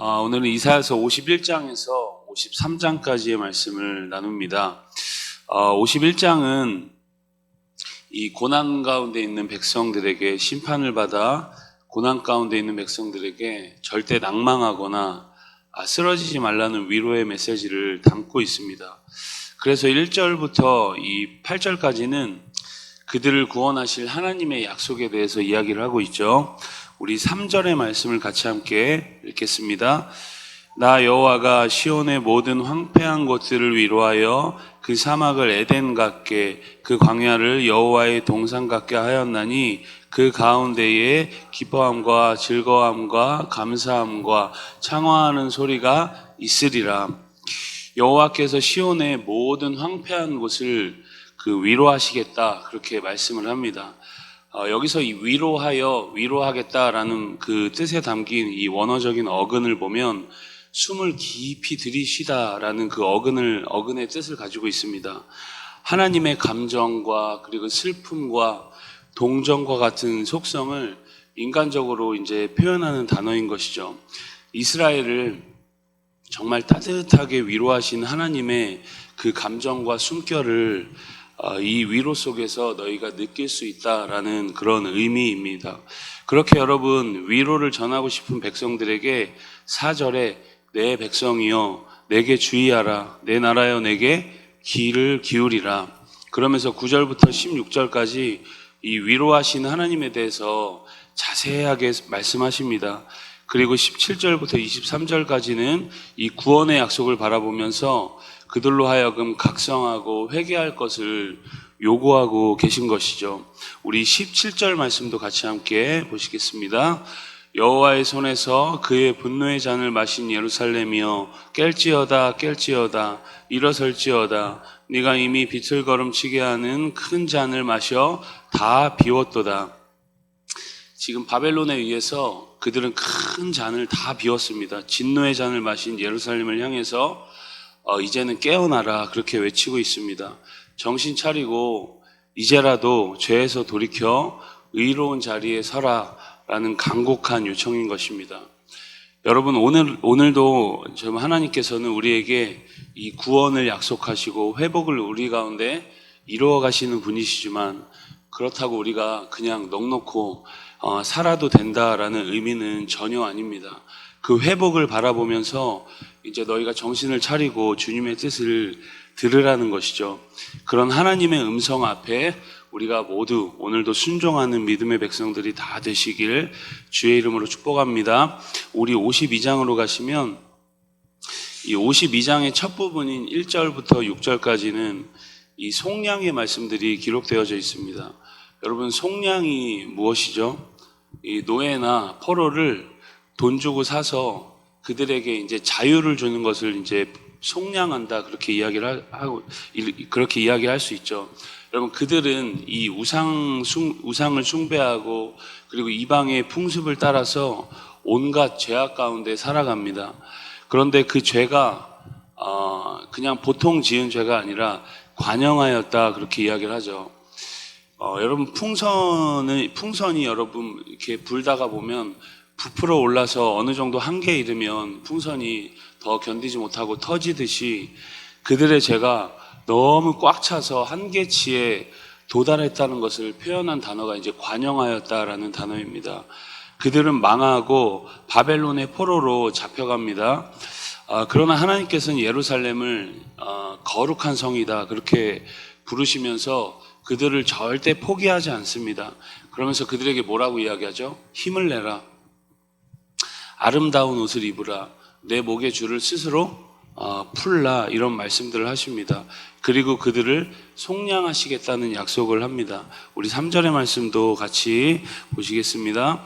오늘은 이사야서 51장에서 53장까지의 말씀을 나눕니다. 51장은 이 고난 가운데 있는 백성들에게 심판을 받아 고난 가운데 있는 백성들에게 절대 낭망하거나 쓰러지지 말라는 위로의 메시지를 담고 있습니다. 그래서 1절부터 이 8절까지는 그들을 구원하실 하나님의 약속에 대해서 이야기를 하고 있죠. 우리 3절의 말씀을 같이 함께 읽겠습니다. 나 여호와가 시온의 모든 황폐한 곳들을 위로하여 그 사막을 에덴 같게 그 광야를 여호와의 동산 같게 하였나니 그 가운데에 기뻐함과 즐거움과 감사함과 창화하는 소리가 있으리라. 여호와께서 시온의 모든 황폐한 곳을 위로하시겠다, 그렇게 말씀을 합니다. 여기서 이 위로하겠다라는 그 뜻에 담긴 이 원어적인 어근을 보면 숨을 깊이 들이쉬다라는 그 어근의 뜻을 가지고 있습니다. 하나님의 감정과 그리고 슬픔과 동정과 같은 속성을 인간적으로 이제 표현하는 단어인 것이죠. 이스라엘을 정말 따뜻하게 위로하신 하나님의 그 감정과 숨결을 이 위로 속에서 너희가 느낄 수 있다라는 그런 의미입니다. 그렇게 여러분, 위로를 전하고 싶은 백성들에게 4절에 내 백성이여 내게 주의하라, 내 나라여 내게 귀를 기울이라, 그러면서 9절부터 16절까지 이 위로하신 하나님에 대해서 자세하게 말씀하십니다. 그리고 17절부터 23절까지는 이 구원의 약속을 바라보면서 그들로 하여금 각성하고 회개할 것을 요구하고 계신 것이죠. 우리 17절 말씀도 같이 함께 보시겠습니다. 여호와의 손에서 그의 분노의 잔을 마신 예루살렘이여 깰지어다 깰지어다 일어설지어다 네가 이미 비틀거름치게 하는 큰 잔을 마셔 다 비웠도다. 지금 바벨론에 의해서 그들은 큰 잔을 다 비웠습니다. 진노의 잔을 마신 예루살렘을 향해서 이제는 깨어나라, 그렇게 외치고 있습니다. 정신 차리고 이제라도 죄에서 돌이켜 의로운 자리에 서라 라는 간곡한 요청인 것입니다. 여러분, 오늘도 하나님께서는 우리에게 이 구원을 약속하시고 회복을 우리 가운데 이루어 가시는 분이시지만, 그렇다고 우리가 그냥 넋놓고 살아도 된다라는 의미는 전혀 아닙니다. 그 회복을 바라보면서 이제 너희가 정신을 차리고 주님의 뜻을 들으라는 것이죠. 그런 하나님의 음성 앞에 우리가 모두 오늘도 순종하는 믿음의 백성들이 다 되시길 주의 이름으로 축복합니다. 우리 52장으로 가시면 이 52장의 첫 부분인 1절부터 6절까지는 이 속량의 말씀들이 기록되어져 있습니다. 여러분, 속량이 무엇이죠? 이 노예나 포로를 돈 주고 사서 그들에게 이제 자유를 주는 것을 이제 속량한다, 그렇게 이야기할 수 있죠. 여러분, 그들은 이 우상을 숭배하고 그리고 이방의 풍습을 따라서 온갖 죄악 가운데 살아갑니다. 그런데 그 죄가 그냥 보통 지은 죄가 아니라 관영하였다, 그렇게 이야기를 하죠. 여러분, 풍선이 여러분 이렇게 불다가 보면 부풀어 올라서 어느 정도 한계에 이르면 풍선이 더 견디지 못하고 터지듯이 그들의 죄가 너무 꽉 차서 한계치에 도달했다는 것을 표현한 단어가 이제 관영하였다라는 단어입니다. 그들은 망하고 바벨론의 포로로 잡혀갑니다. 그러나 하나님께서는 예루살렘을 거룩한 성이다, 그렇게 부르시면서 그들을 절대 포기하지 않습니다. 그러면서 그들에게 뭐라고 이야기하죠? 힘을 내라, 아름다운 옷을 입으라, 내 목의 줄을 스스로 풀라, 이런 말씀들을 하십니다. 그리고 그들을 속량하시겠다는 약속을 합니다. 우리 3절의 말씀도 같이 보시겠습니다.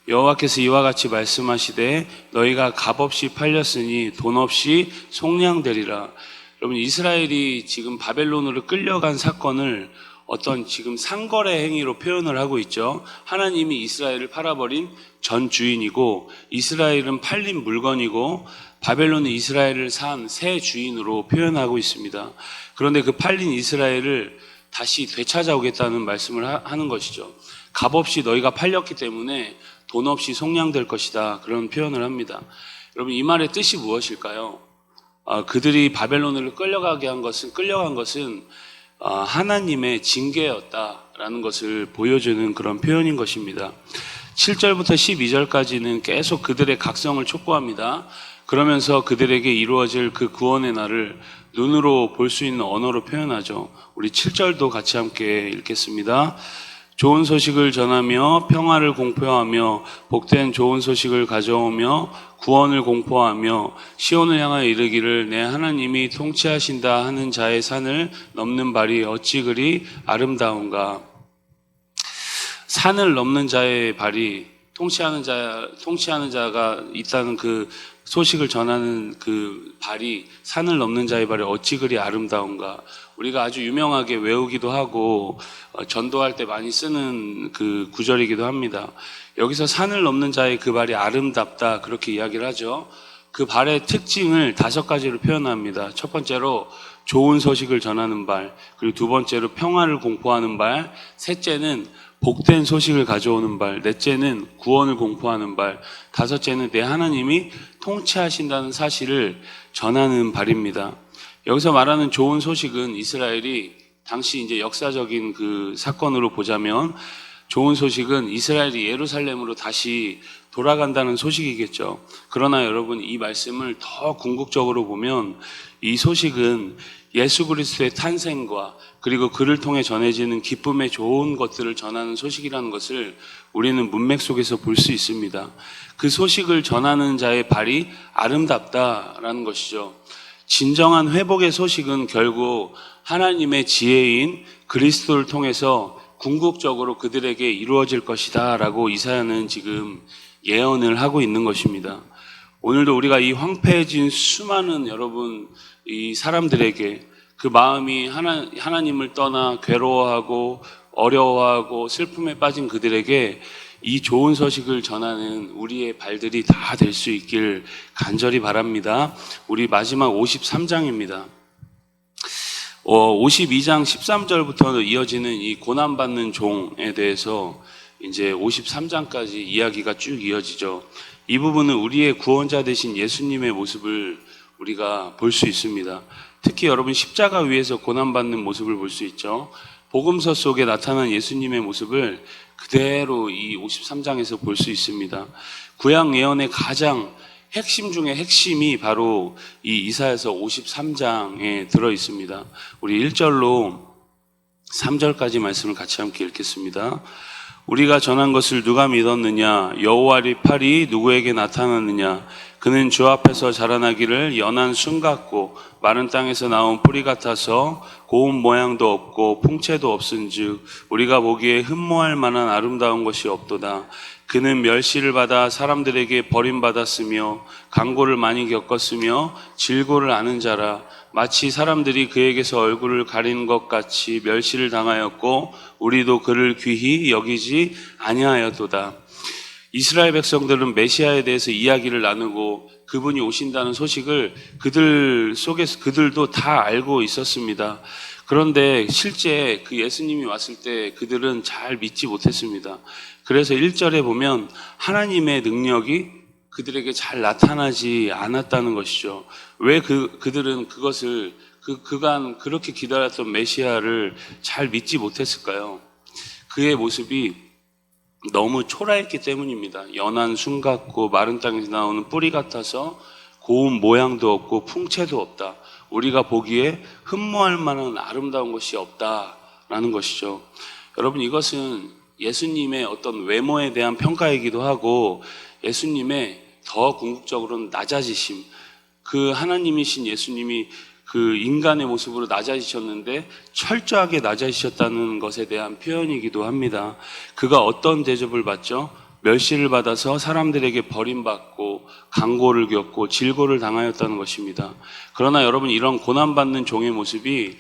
여호와께서 이와 같이 말씀하시되 너희가 값없이 팔렸으니 돈 없이 속량되리라. 여러분, 이스라엘이 지금 바벨론으로 끌려간 사건을 어떤 지금 상거래 행위로 표현을 하고 있죠. 하나님이 이스라엘을 팔아버린 전 주인이고 이스라엘은 팔린 물건이고 바벨론은 이스라엘을 산 새 주인으로 표현하고 있습니다. 그런데 그 팔린 이스라엘을 다시 되찾아오겠다는 말씀을 하는 것이죠. 값없이 너희가 팔렸기 때문에 돈 없이 속량될 것이다, 그런 표현을 합니다. 여러분, 이 말의 뜻이 무엇일까요? 그들이 바벨론으로 끌려간 것은 하나님의 징계였다라는 것을 보여주는 그런 표현인 것입니다. 7절부터 12절까지는 계속 그들의 각성을 촉구합니다. 그러면서 그들에게 이루어질 그 구원의 날을 눈으로 볼 수 있는 언어로 표현하죠. 우리 7절도 같이 함께 읽겠습니다. 좋은 소식을 전하며 평화를 공포하며 복된 좋은 소식을 가져오며 구원을 공포하며 시온을 향하여 이르기를 내 하나님이 통치하신다 하는 자의 산을 넘는 발이 어찌 그리 아름다운가. 산을 넘는 자의 발이 통치하는 자가 있다는 그 소식을 전하는 그 발이, 산을 넘는 자의 발이 어찌 그리 아름다운가. 우리가 아주 유명하게 외우기도 하고 전도할 때 많이 쓰는 그 구절이기도 합니다. 여기서 산을 넘는 자의 그 발이 아름답다, 그렇게 이야기를 하죠. 그 발의 특징을 5가지로 표현합니다. 첫 번째로 좋은 소식을 전하는 발, 그리고 두 번째로 평화를 공포하는 발, 셋째는 복된 소식을 가져오는 발, 넷째는 구원을 공포하는 발, 다섯째는 내 하나님이 통치하신다는 사실을 전하는 발입니다. 여기서 말하는 좋은 소식은 이스라엘이 당시 이제 역사적인 그 사건으로 보자면 좋은 소식은 이스라엘이 예루살렘으로 다시 돌아간다는 소식이겠죠. 그러나 여러분, 이 말씀을 더 궁극적으로 보면 이 소식은 예수 그리스도의 탄생과 그리고 그를 통해 전해지는 기쁨의 좋은 것들을 전하는 소식이라는 것을 우리는 문맥 속에서 볼 수 있습니다. 그 소식을 전하는 자의 발이 아름답다라는 것이죠. 진정한 회복의 소식은 결국 하나님의 지혜인 그리스도를 통해서 궁극적으로 그들에게 이루어질 것이다 라고 이사야는 지금 예언을 하고 있는 것입니다. 오늘도 우리가 이 황폐해진 수많은 여러분 이 사람들에게 그 마음이 하나님을 떠나 괴로워하고 어려워하고 슬픔에 빠진 그들에게 이 좋은 소식을 전하는 우리의 발들이 다 될 수 있길 간절히 바랍니다. 우리 마지막 53장입니다. 52장 13절부터 이어지는 이 고난받는 종에 대해서 이제 53장까지 이야기가 쭉 이어지죠. 이 부분은 우리의 구원자 되신 예수님의 모습을 우리가 볼 수 있습니다. 특히 여러분, 십자가 위에서 고난받는 모습을 볼 수 있죠. 복음서 속에 나타난 예수님의 모습을 그대로 이 53장에서 볼 수 있습니다. 구약 예언의 가장 핵심 중에 핵심이 바로 이 이사야서 53장에 들어 있습니다. 우리 1절로 3절까지 말씀을 같이 함께 읽겠습니다. 우리가 전한 것을 누가 믿었느냐? 여호와의 팔이 누구에게 나타났느냐? 그는 주 앞에서 자라나기를 연한 순 같고 마른 땅에서 나온 뿌리 같아서 고운 모양도 없고 풍채도 없은즉 우리가 보기에 흠모할 만한 아름다운 것이 없도다. 그는 멸시를 받아 사람들에게 버림받았으며 강고를 많이 겪었으며 질고를 아는 자라. 마치 사람들이 그에게서 얼굴을 가리는 것 같이 멸시를 당하였고 우리도 그를 귀히 여기지 아니하였도다. 이스라엘 백성들은 메시아에 대해서 이야기를 나누고 그분이 오신다는 소식을 그들 속에서 그들도 다 알고 있었습니다. 그런데 실제 그 예수님이 왔을 때 그들은 잘 믿지 못했습니다. 그래서 1절에 보면 하나님의 능력이 그들에게 잘 나타나지 않았다는 것이죠. 왜 그들은 그것을 그간 그렇게 기다렸던 메시아를 잘 믿지 못했을까요? 그의 모습이 너무 초라했기 때문입니다. 연한 순 같고 마른 땅에서 나오는 뿌리 같아서 고운 모양도 없고 풍채도 없다. 우리가 보기에 흠모할 만한 아름다운 것이 없다라는 것이죠. 여러분, 이것은 예수님의 어떤 외모에 대한 평가이기도 하고 예수님의 더 궁극적으로는 낮아지심, 그 하나님이신 예수님이 그 인간의 모습으로 낮아지셨는데 철저하게 낮아지셨다는 것에 대한 표현이기도 합니다. 그가 어떤 대접을 받죠? 멸시를 받아서 사람들에게 버림받고 강고를 겪고 질고를 당하였다는 것입니다. 그러나 여러분, 이런 고난받는 종의 모습이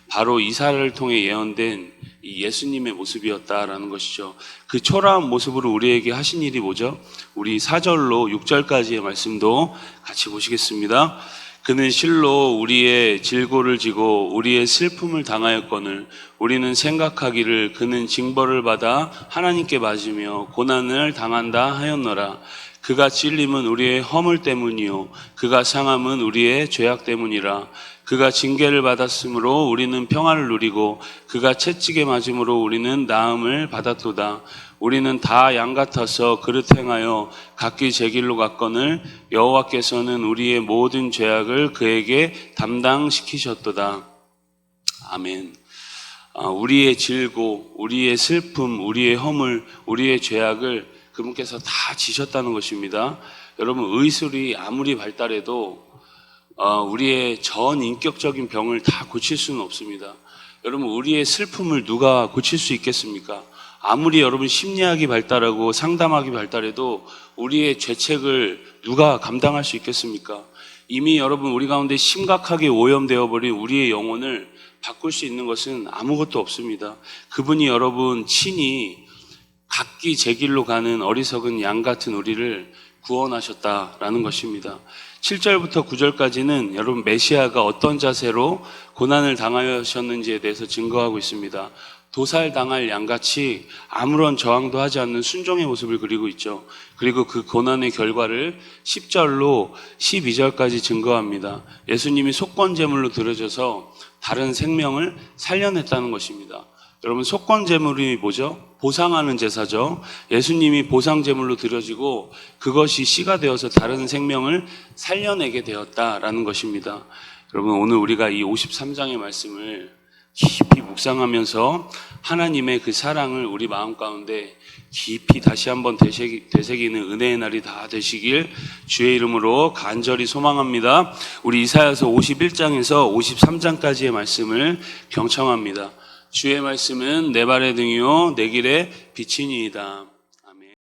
바로 이사야를 통해 예언된 이 예수님의 모습이었다라는 것이죠. 그 초라한 모습으로 우리에게 하신 일이 뭐죠? 우리 4절로 6절까지의 말씀도 같이 보시겠습니다. 그는 실로 우리의 질고를 지고 우리의 슬픔을 당하였거늘 우리는 생각하기를 그는 징벌을 받아 하나님께 맞으며 고난을 당한다 하였노라. 그가 찔림은 우리의 허물 때문이요 그가 상함은 우리의 죄악 때문이라. 그가 징계를 받았으므로 우리는 평안을 누리고 그가 채찍에 맞음으로 우리는 나음을 받았도다. 우리는 다 양 같아서 그릇 행하여 각기 제 길로 갔거늘 여호와께서는 우리의 모든 죄악을 그에게 담당시키셨도다. 아멘. 우리의 질고, 우리의 슬픔, 우리의 허물, 우리의 죄악을 그분께서 다 지셨다는 것입니다. 여러분, 의술이 아무리 발달해도 우리의 전 인격적인 병을 다 고칠 수는 없습니다. 여러분, 우리의 슬픔을 누가 고칠 수 있겠습니까? 아무리 여러분 심리학이 발달하고 상담학이 발달해도 우리의 죄책을 누가 감당할 수 있겠습니까? 이미 여러분 우리 가운데 심각하게 오염되어 버린 우리의 영혼을 바꿀 수 있는 것은 아무것도 없습니다. 그분이 여러분 친히 각기 제 길로 가는 어리석은 양 같은 우리를 구원하셨다라는 것입니다. 7절부터 9절까지는 여러분 메시아가 어떤 자세로 고난을 당하셨는지에 대해서 증거하고 있습니다. 도살당할 양같이 아무런 저항도 하지 않는 순종의 모습을 그리고 있죠. 그리고 그 고난의 결과를 10절로 12절까지 증거합니다. 예수님이 속건제물로 드려져서 다른 생명을 살려냈다는 것입니다. 여러분, 속건제물이 뭐죠? 보상하는 제사죠. 예수님이 보상제물로 드려지고 그것이 씨가 되어서 다른 생명을 살려내게 되었다라는 것입니다. 여러분, 오늘 우리가 이 53장의 말씀을 깊이 묵상하면서 하나님의 그 사랑을 우리 마음 가운데 깊이 다시 한번 되새기는 은혜의 날이 다 되시길 주의 이름으로 간절히 소망합니다. 우리 이사야서 51장에서 53장까지의 말씀을 경청합니다. 주의 말씀은 내 발의 등이요 내 길의 빛이니이다.